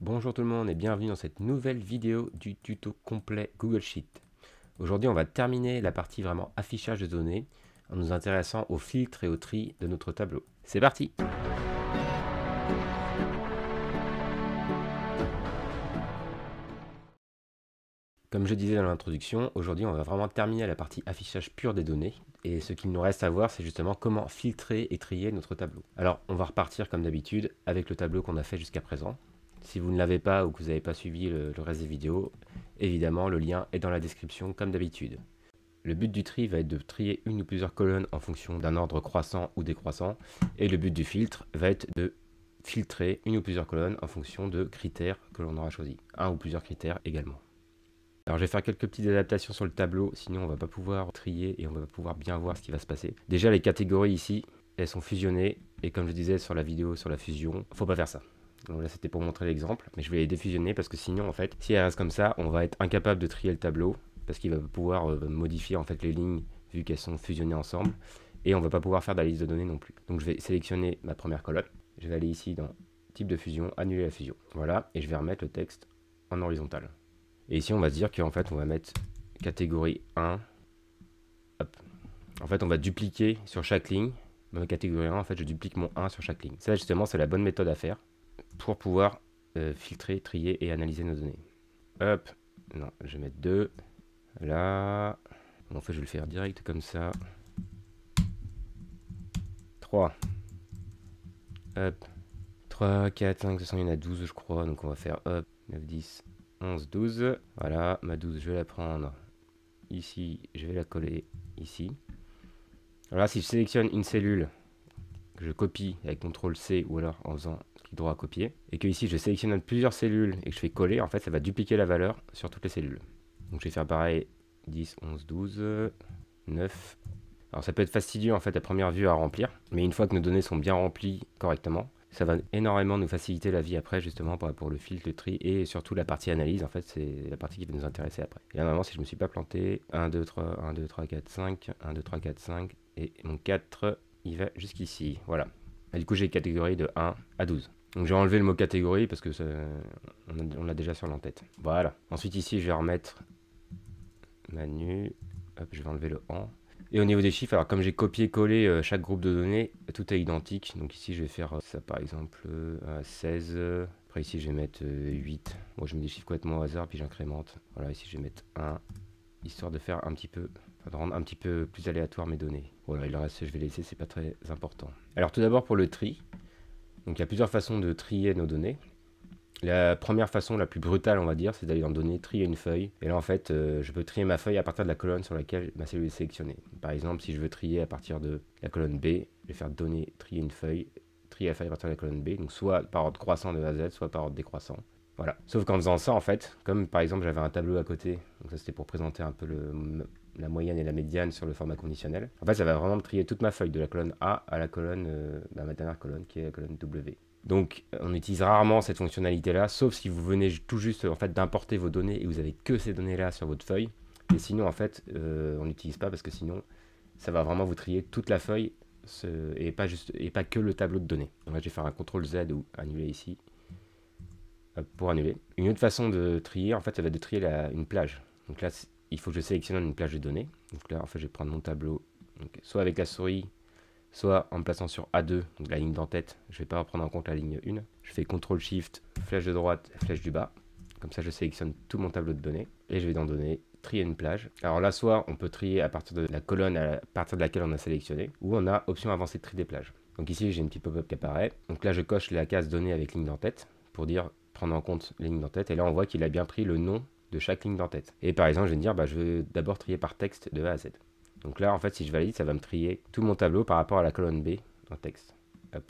Bonjour tout le monde et bienvenue dans cette nouvelle vidéo du tuto complet Google Sheet. Aujourd'hui on va terminer la partie vraiment affichage de données en nous intéressant au filtre et au tri de notre tableau. C'est parti! Comme je disais dans l'introduction, aujourd'hui on va vraiment terminer la partie affichage pur des données. Et ce qu'il nous reste à voir, c'est justement comment filtrer et trier notre tableau. Alors on va repartir comme d'habitude avec le tableau qu'on a fait jusqu'à présent. Si vous ne l'avez pas ou que vous n'avez pas suivi le reste des vidéos, évidemment le lien est dans la description comme d'habitude. Le but du tri va être de trier une ou plusieurs colonnes en fonction d'un ordre croissant ou décroissant. Et le but du filtre va être de filtrer une ou plusieurs colonnes en fonction de critères que l'on aura choisi. Un ou plusieurs critères également. Alors je vais faire quelques petites adaptations sur le tableau, sinon on va pas pouvoir trier et on va pas pouvoir bien voir ce qui va se passer. Déjà les catégories ici, elles sont fusionnées et comme je disais sur la vidéo sur la fusion, faut pas faire ça. Donc là c'était pour montrer l'exemple, mais je vais les défusionner parce que sinon en fait, si elles restent comme ça, on va être incapable de trier le tableau parce qu'il va pouvoir modifier en fait les lignes vu qu'elles sont fusionnées ensemble et on va pas pouvoir faire de la liste de données non plus. Donc je vais sélectionner ma première colonne, je vais aller ici dans type de fusion, annuler la fusion. Voilà, et je vais remettre le texte en horizontal. Et ici, on va se dire qu'en fait, on va mettre catégorie 1. Hop. En fait, on va dupliquer sur chaque ligne. Dans la catégorie 1, en fait, je duplique mon 1 sur chaque ligne. Ça, justement, c'est la bonne méthode à faire pour pouvoir filtrer, trier et analyser nos données. Hop. Non, je vais mettre 2. Là. En fait, je vais le faire direct comme ça. 3. Hop. 3, 4, 5, 600, il y en a 12, je crois. Donc, on va faire hop. 9, 10. 11, 12, voilà, ma 12 je vais la prendre ici, je vais la coller ici. Alors là, si je sélectionne une cellule, que je copie avec CTRL C ou alors en faisant clic droit à copier, et que ici je sélectionne plusieurs cellules et que je fais coller, en fait ça va dupliquer la valeur sur toutes les cellules. Donc je vais faire pareil, 10, 11, 12, 9. Alors ça peut être fastidieux en fait à première vue à remplir, mais une fois que nos données sont bien remplies correctement, ça va énormément nous faciliter la vie après justement pour le filtre, le tri et surtout la partie analyse. En fait, c'est la partie qui va nous intéresser après. Et là, normalement, si je ne me suis pas planté, 1, 2, 3, 1, 2, 3, 4, 5, 1, 2, 3, 4, 5, et mon 4, il va jusqu'ici. Voilà. Et du coup, j'ai une catégorie de 1 à 12. Donc, j'ai enlevé le mot catégorie parce que on l'a déjà sur l'entête. Voilà. Ensuite, ici, je vais remettre Manu. Hop, je vais enlever le en. Et au niveau des chiffres, alors comme j'ai copié-collé chaque groupe de données, tout est identique. Donc ici, je vais faire ça par exemple 16. Après ici, je vais mettre 8. Bon, je mets des chiffres complètement au hasard, puis j'incrémente. Voilà, ici, je vais mettre 1, histoire de faire un petit peu, de rendre un petit peu plus aléatoire mes données. Voilà, et le reste, je vais laisser, c'est pas très important. Alors tout d'abord pour le tri. Donc il y a plusieurs façons de trier nos données. La première façon, la plus brutale, on va dire, c'est d'aller dans Données, trier une feuille. Et là, en fait, je peux trier ma feuille à partir de la colonne sur laquelle ma cellule est sélectionnée. Par exemple, si je veux trier à partir de la colonne B, je vais faire Données, trier une feuille, trier la feuille à partir de la colonne B. Donc, soit par ordre croissant de A à Z, soit par ordre décroissant. Voilà. Sauf qu'en faisant ça, en fait, comme par exemple, j'avais un tableau à côté, donc ça c'était pour présenter un peu la moyenne et la médiane sur le format conditionnel. En fait, ça va vraiment me trier toute ma feuille, de la colonne A à la colonne, ma dernière colonne, qui est la colonne W. Donc on utilise rarement cette fonctionnalité-là, sauf si vous venez tout juste en fait, d'importer vos données et vous avez que ces données-là sur votre feuille. Et sinon, en fait, on n'utilise pas parce que sinon, ça va vraiment vous trier toute la feuille et pas que le tableau de données. Donc là, je vais faire un CTRL Z ou annuler ici pour annuler. Une autre façon de trier, en fait, ça va être de trier une plage. Donc là, il faut que je sélectionne une plage de données. Donc là, en fait, je vais prendre mon tableau, donc, soit avec la souris, soit en me plaçant sur A2, donc la ligne d'en-tête, je ne vais pas prendre en compte la ligne 1. Je fais CTRL-SHIFT, flèche de droite, flèche du bas. Comme ça, je sélectionne tout mon tableau de données. Et je vais dans Données, trier une plage. Alors là, soit on peut trier à partir de la colonne à partir de laquelle on a sélectionné, ou on a option avancée de tri des plages. Donc ici, j'ai une petite pop-up qui apparaît. Donc là, je coche la case Données avec ligne d'en-tête pour dire prendre en compte les lignes d'en-tête. Et là, on voit qu'il a bien pris le nom de chaque ligne d'en-tête. Et par exemple, je vais me dire, je veux d'abord trier par texte de A à Z. Donc là, en fait, si je valide, ça va me trier tout mon tableau par rapport à la colonne B dans texte. Hop,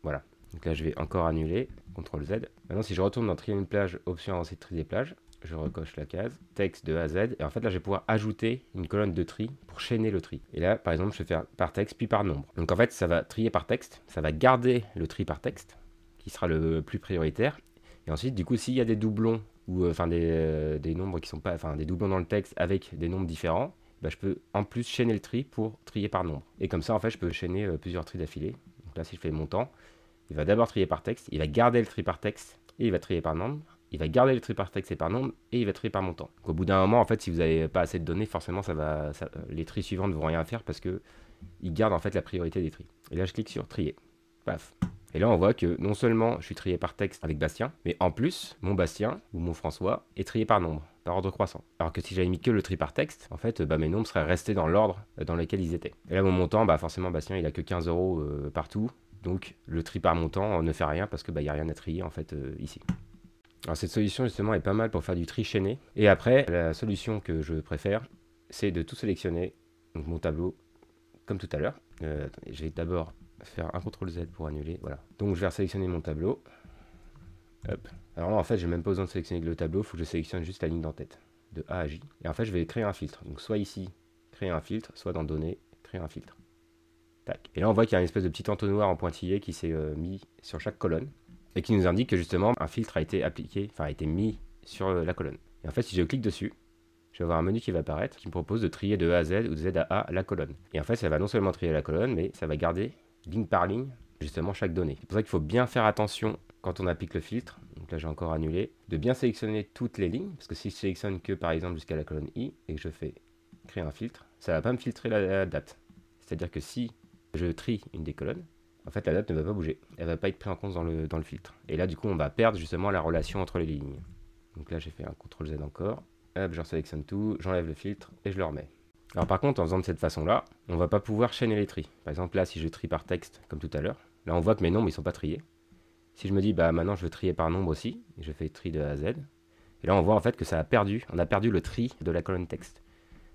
voilà. Donc là, je vais encore annuler, CTRL Z. Maintenant, si je retourne dans trier une plage, option avancée de tri des plages, je recoche la case, texte de A à Z. Et en fait, là, je vais pouvoir ajouter une colonne de tri pour chaîner le tri. Et là, par exemple, je vais faire par texte, puis par nombre. Donc en fait, ça va trier par texte, ça va garder le tri par texte, qui sera le plus prioritaire. Et ensuite, du coup, s'il y a des doublons, ou des nombres qui sont pas, des doublons dans le texte avec des nombres différents, je peux en plus chaîner le tri pour trier par nombre. Et comme ça, en fait, je peux chaîner plusieurs tris d'affilée. Donc là, si je fais montant, il va d'abord trier par texte, il va garder le tri par texte, et il va trier par nombre. Il va garder le tri par texte et par nombre, et il va trier par montant. Donc, au bout d'un moment, en fait, si vous n'avez pas assez de données, forcément, les tris suivants ne vont rien faire parce que il garde en fait la priorité des tris. Et là, je clique sur trier. Paf. Et là, on voit que non seulement je suis trié par texte avec Bastien, mais en plus, mon Bastien ou mon François est trié par nombre, par ordre croissant. Alors que si j'avais mis que le tri par texte, en fait, mes nombres seraient restés dans l'ordre dans lequel ils étaient. Et là, mon montant, forcément, Bastien, il a que 15 € partout. Donc, le tri par montant ne fait rien parce que il n'y a rien à trier en fait ici. Alors, cette solution, justement, est pas mal pour faire du tri chaîné. Et après, la solution que je préfère, c'est de tout sélectionner, donc mon tableau, comme tout à l'heure. Attendez, je vais d'abord faire un CTRL Z pour annuler, voilà. Donc je vais sélectionner mon tableau. Hop. Alors là, en fait, j'ai même pas besoin de sélectionner le tableau, il faut que je sélectionne juste la ligne d'en-tête, de A à J. Et en fait, je vais créer un filtre. Donc soit ici, créer un filtre, soit dans Données, créer un filtre. Tac. Et là, on voit qu'il y a une espèce de petit entonnoir en pointillé qui s'est mis sur chaque colonne et qui nous indique que justement, un filtre a été appliqué, enfin a été mis sur la colonne. Et en fait, si je clique dessus, je vais avoir un menu qui va apparaître qui me propose de trier de A à Z ou de Z à A la colonne. Et en fait, ça va non seulement trier la colonne, mais ça va garder ligne par ligne justement chaque donnée. C'est pour ça qu'il faut bien faire attention quand on applique le filtre. Donc là, j'ai encore annulé. De bien sélectionner toutes les lignes, parce que si je sélectionne que par exemple jusqu'à la colonne I et que je fais créer un filtre, ça va pas me filtrer la date. C'est-à-dire que si je trie une des colonnes, en fait la date ne va pas bouger. Elle va pas être prise en compte dans le filtre. Et là, du coup, on va perdre justement la relation entre les lignes. Donc là, j'ai fait un CTRL Z encore. Hop, je sélectionne tout, j'enlève le filtre et je le remets. Alors par contre, en faisant de cette façon-là, on ne va pas pouvoir chaîner les tris. Par exemple, là, si je trie par texte, comme tout à l'heure, là, on voit que mes nombres, ils ne sont pas triés. Si je me dis, maintenant, je veux trier par nombre aussi, et je fais tri de A à Z, et là, on voit en fait que ça a perdu, on a perdu le tri de la colonne texte.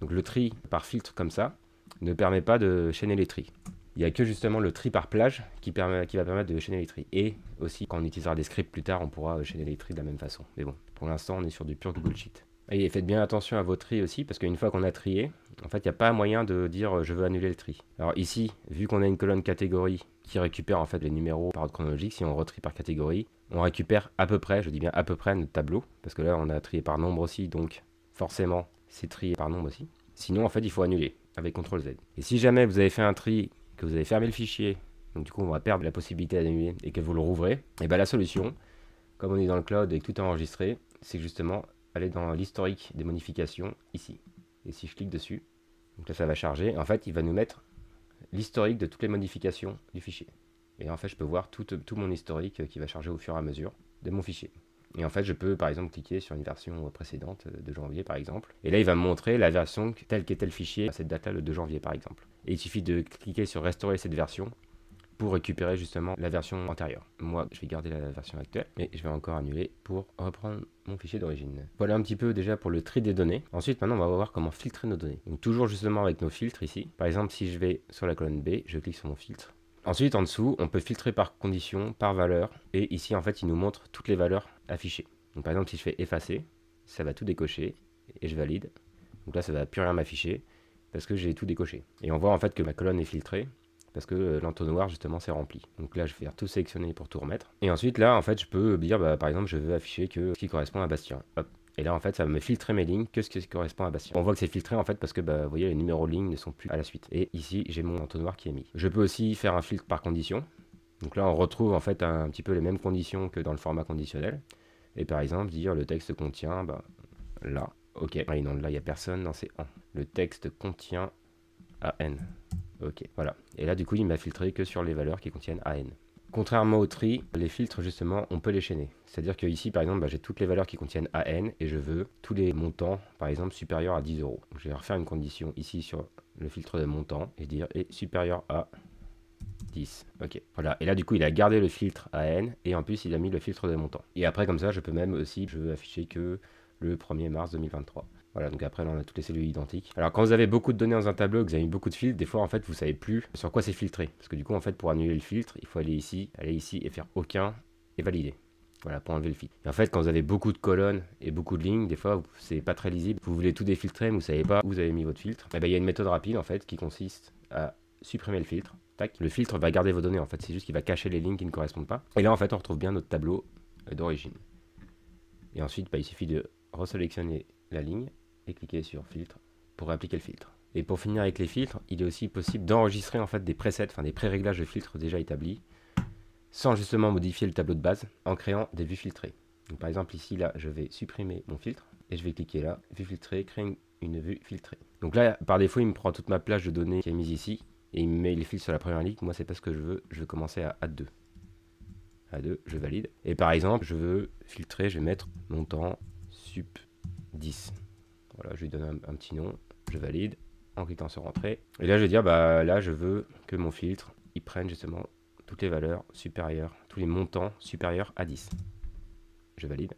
Donc le tri par filtre comme ça ne permet pas de chaîner les tris. Il n'y a que justement le tri par plage qui va permettre de chaîner les tris. Et aussi, quand on utilisera des scripts plus tard, on pourra chaîner les tris de la même façon. Mais bon, pour l'instant, on est sur du pur Google Sheet. Et faites bien attention à vos tris aussi, parce qu'une fois qu'on a trié, en fait, il n'y a pas moyen de dire je veux annuler le tri. Alors ici, vu qu'on a une colonne catégorie qui récupère en fait les numéros par ordre chronologique, si on retrie par catégorie, on récupère à peu près, je dis bien à peu près, notre tableau, parce que là, on a trié par nombre aussi, donc forcément, c'est trié par nombre aussi. Sinon, en fait, il faut annuler avec CTRL Z. Et si jamais vous avez fait un tri, que vous avez fermé le fichier, donc du coup, on va perdre la possibilité d'annuler et que vous le rouvrez, et bien la solution, comme on est dans le cloud et que tout est enregistré, c'est justement aller dans l'historique des modifications ici. Et si je clique dessus, donc là ça va charger. En fait, il va nous mettre l'historique de toutes les modifications du fichier. Et en fait, je peux voir tout mon historique qui va charger au fur et à mesure de mon fichier. Et en fait, je peux par exemple cliquer sur une version précédente de janvier par exemple. Et là, il va me montrer la version telle qu'était le fichier à cette date-là, le 2 janvier par exemple. Et il suffit de cliquer sur restaurer cette version pour récupérer justement la version antérieure. Moi, je vais garder la version actuelle, mais je vais encore annuler pour reprendre mon fichier d'origine. Voilà un petit peu déjà pour le tri des données. Ensuite, maintenant, on va voir comment filtrer nos données. Donc toujours justement avec nos filtres ici. Par exemple, si je vais sur la colonne B, je clique sur mon filtre. Ensuite, en dessous, on peut filtrer par condition, par valeur, et ici, en fait, il nous montre toutes les valeurs affichées. Donc par exemple, si je fais effacer, ça va tout décocher, et je valide. Donc là, ça va plus rien m'afficher, parce que j'ai tout décoché. Et on voit en fait que ma colonne est filtrée, parce que l'entonnoir justement s'est rempli. Donc là je vais faire tout sélectionner pour tout remettre. Et ensuite là en fait je peux dire par exemple je veux afficher que ce qui correspond à Bastien. Hop. Et là en fait ça va me filtrer mes lignes que ce qui correspond à Bastien. On voit que c'est filtré en fait parce que vous voyez les numéros de lignes ne sont plus à la suite. Et ici j'ai mon entonnoir qui est mis. Je peux aussi faire un filtre par condition. Donc là on retrouve en fait un petit peu les mêmes conditions que dans le format conditionnel. Et par exemple dire le texte contient là. Ok. Et non là il n'y a personne, non c'est 1. Le texte contient AN. Ok, voilà. Et là, du coup, il m'a filtré que sur les valeurs qui contiennent AN. Contrairement au tri, les filtres, justement, on peut les chaîner. C'est-à-dire que ici, par exemple, j'ai toutes les valeurs qui contiennent AN et je veux tous les montants, par exemple, supérieurs à 10 €. Je vais refaire une condition ici sur le filtre de montant et dire est supérieur à 10. Ok, voilà. Et là, du coup, il a gardé le filtre AN et en plus, il a mis le filtre de montant. Et après, comme ça, je peux même aussi, je veux afficher que le 1er mars 2023. Voilà, donc après, là, on a toutes les cellules identiques. Alors, quand vous avez beaucoup de données dans un tableau, que vous avez mis beaucoup de filtres, des fois, en fait, vous savez plus sur quoi c'est filtré. Parce que du coup, en fait, pour annuler le filtre, il faut aller ici et faire aucun et valider. Voilà, pour enlever le filtre. Et en fait, quand vous avez beaucoup de colonnes et beaucoup de lignes, des fois, c'est pas très lisible. Vous voulez tout défiltrer, mais vous savez pas où vous avez mis votre filtre. Et il y a une méthode rapide, en fait, qui consiste à supprimer le filtre. Tac. Le filtre va garder vos données, en fait. C'est juste qu'il va cacher les lignes qui ne correspondent pas. Et là, en fait, on retrouve bien notre tableau d'origine. Et ensuite, il suffit de resélectionner la ligne et cliquer sur filtre pour appliquer le filtre. Et pour finir avec les filtres, il est aussi possible d'enregistrer en fait des presets, enfin des pré-réglages de filtres déjà établis sans justement modifier le tableau de base en créant des vues filtrées. Donc par exemple ici, là, je vais supprimer mon filtre et je vais cliquer là, vue filtrée, créer une vue filtrée. Donc là, par défaut, il me prend toute ma plage de données qui est mise ici et il me met les filtres sur la première ligne. Moi, c'est pas ce que je veux commencer à A2. A2, je valide. Et par exemple, je veux filtrer, je vais mettre montant sup 10. Voilà, je lui donne un petit nom, je valide en cliquant sur entrée. Et là, je vais dire, bah là, je veux que mon filtre, il prenne justement toutes les valeurs supérieures, tous les montants supérieurs à 10. Je valide.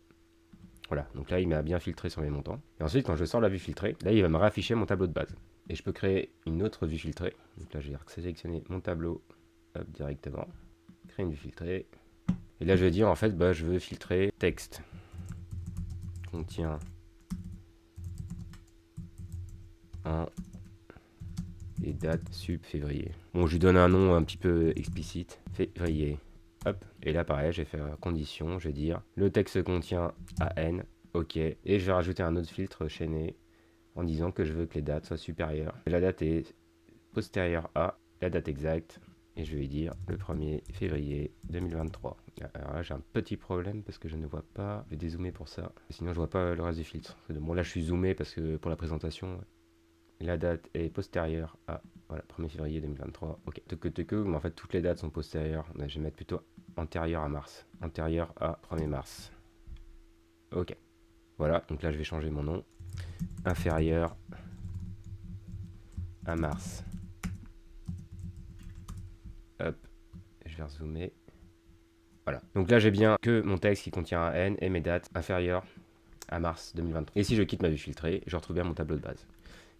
Voilà, donc là, il m'a bien filtré sur mes montants. Et ensuite, quand je sors la vue filtrée, là, il va me réafficher mon tableau de base. Et je peux créer une autre vue filtrée. Donc là, je vais sélectionner mon tableau directement, créer une vue filtrée. Et là, je vais dire, en fait, bah, je veux filtrer texte. Contient et date sup février. Bon, je lui donne un nom un petit peu explicite. Février. Hop. Et là, pareil, je vais faire condition. Je vais dire le texte contient AN. OK. Et je vais rajouter un autre filtre chaîné en disant que je veux que les dates soient supérieures. La date est postérieure à la date exacte. Et je vais dire le 1er février 2023. Alors là, j'ai un petit problème parce que je ne vois pas. Je vais dézoomer pour ça. Sinon, je vois pas le reste du filtre. Bon, là, je suis zoomé parce que pour la présentation, la date est postérieure à voilà, 1er février 2023. Ok. Mais en fait, toutes les dates sont postérieures. Là, je vais mettre plutôt antérieure à mars. Antérieure à 1er mars. Ok. Voilà. Donc là, je vais changer mon nom. Inférieur à mars. Hop. Je vais rezoomer. Voilà. Donc là, j'ai bien que mon texte qui contient un N et mes dates inférieures à mars 2023. Et si je quitte ma vue filtrée, je retrouve bien mon tableau de base.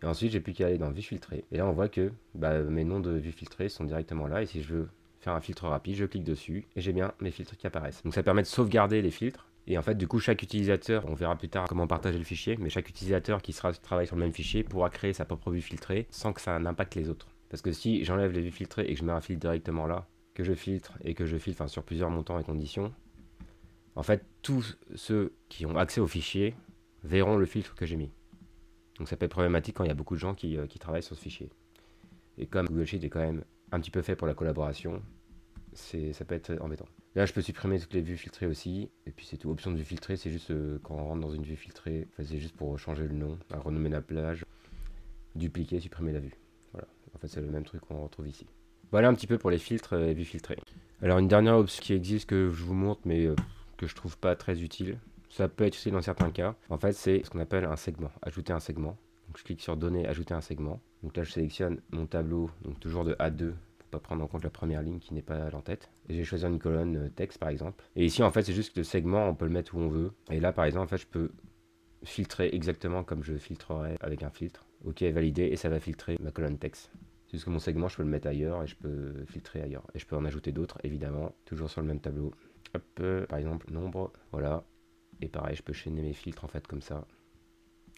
Et ensuite, j'ai plus qu'à aller dans vue filtrée. Et là, on voit que mes noms de vue filtrée sont directement là. Et si je veux faire un filtre rapide, je clique dessus et j'ai bien mes filtres qui apparaissent. Donc ça permet de sauvegarder les filtres. Et en fait, du coup, chaque utilisateur, on verra plus tard comment partager le fichier, mais chaque utilisateur qui travaille sur le même fichier pourra créer sa propre vue filtrée sans que ça n'impacte les autres. Parce que si j'enlève les vues filtrées et que je mets un filtre directement là, que je filtre et que je filtre sur plusieurs montants et conditions, en fait, tous ceux qui ont accès au fichier verront le filtre que j'ai mis. Donc ça peut être problématique quand il y a beaucoup de gens qui travaillent sur ce fichier. Et comme Google Sheet est quand même un petit peu fait pour la collaboration, ça peut être embêtant. Là, je peux supprimer toutes les vues filtrées aussi. Et puis c'est tout. Option de vue filtrée, c'est juste quand on rentre dans une vue filtrée, c'est juste pour changer le nom, renommer la plage, dupliquer, supprimer la vue. Voilà. En fait, c'est le même truc qu'on retrouve ici. Voilà un petit peu pour les filtres et vues filtrées. Alors une dernière option qui existe que je vous montre, mais que je trouve pas très utile. Ça peut être utile dans certains cas. En fait, c'est ce qu'on appelle un segment, ajouter un segment. Donc je clique sur données, ajouter un segment. Donc là, je sélectionne mon tableau, donc toujours de A2, pour pas prendre en compte la première ligne qui n'est pas l'entête. Et je vais choisir une colonne texte par exemple. Et ici, en fait, c'est juste que le segment, on peut le mettre où on veut. Et là, par exemple, en fait, je peux filtrer exactement comme je filtrerais avec un filtre. OK, validé, et ça va filtrer ma colonne texte. C'est juste que mon segment, je peux le mettre ailleurs et je peux filtrer ailleurs. Et je peux en ajouter d'autres, évidemment, toujours sur le même tableau. Hop, par exemple, nombre, voilà. Et pareil, je peux chaîner mes filtres en fait comme ça.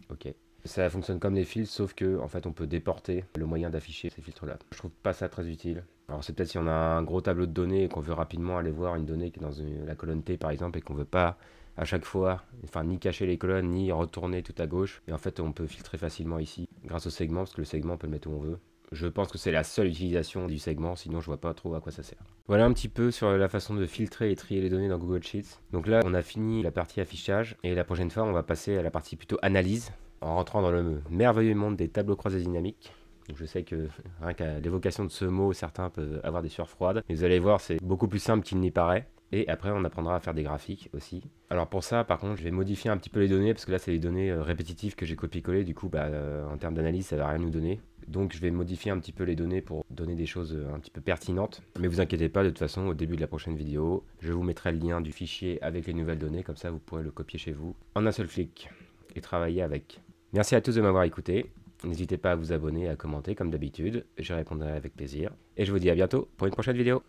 Ok. Ça fonctionne comme des filtres, sauf que en fait, on peut déporter le moyen d'afficher ces filtres-là. Je trouve pas ça très utile. Alors c'est peut-être si on a un gros tableau de données et qu'on veut rapidement aller voir une donnée qui est dans la colonne T par exemple et qu'on veut pas à chaque fois, enfin ni cacher les colonnes ni retourner tout à gauche. Et en fait, on peut filtrer facilement ici grâce au segment parce que le segment on peut le mettre où on veut. Je pense que c'est la seule utilisation du segment, sinon je vois pas trop à quoi ça sert. Voilà un petit peu sur la façon de filtrer et trier les données dans Google Sheets. Donc là, on a fini la partie affichage et la prochaine fois, on va passer à la partie plutôt analyse en rentrant dans le merveilleux monde des tableaux croisés dynamiques. Donc je sais que rien qu'à l'évocation de ce mot, certains peuvent avoir des sueurs froides. Mais vous allez voir, c'est beaucoup plus simple qu'il n'y paraît. Et après, on apprendra à faire des graphiques aussi. Alors pour ça, par contre, je vais modifier un petit peu les données, parce que là, c'est les données répétitives que j'ai copié-collé. Du coup, en termes d'analyse, ça va rien nous donner. Donc je vais modifier un petit peu les données pour donner des choses un petit peu pertinentes. Mais vous inquiétez pas, de toute façon, au début de la prochaine vidéo, je vous mettrai le lien du fichier avec les nouvelles données. Comme ça, vous pourrez le copier chez vous en un seul clic et travailler avec. Merci à tous de m'avoir écouté. N'hésitez pas à vous abonner et à commenter comme d'habitude. Je répondrai avec plaisir. Et je vous dis à bientôt pour une prochaine vidéo.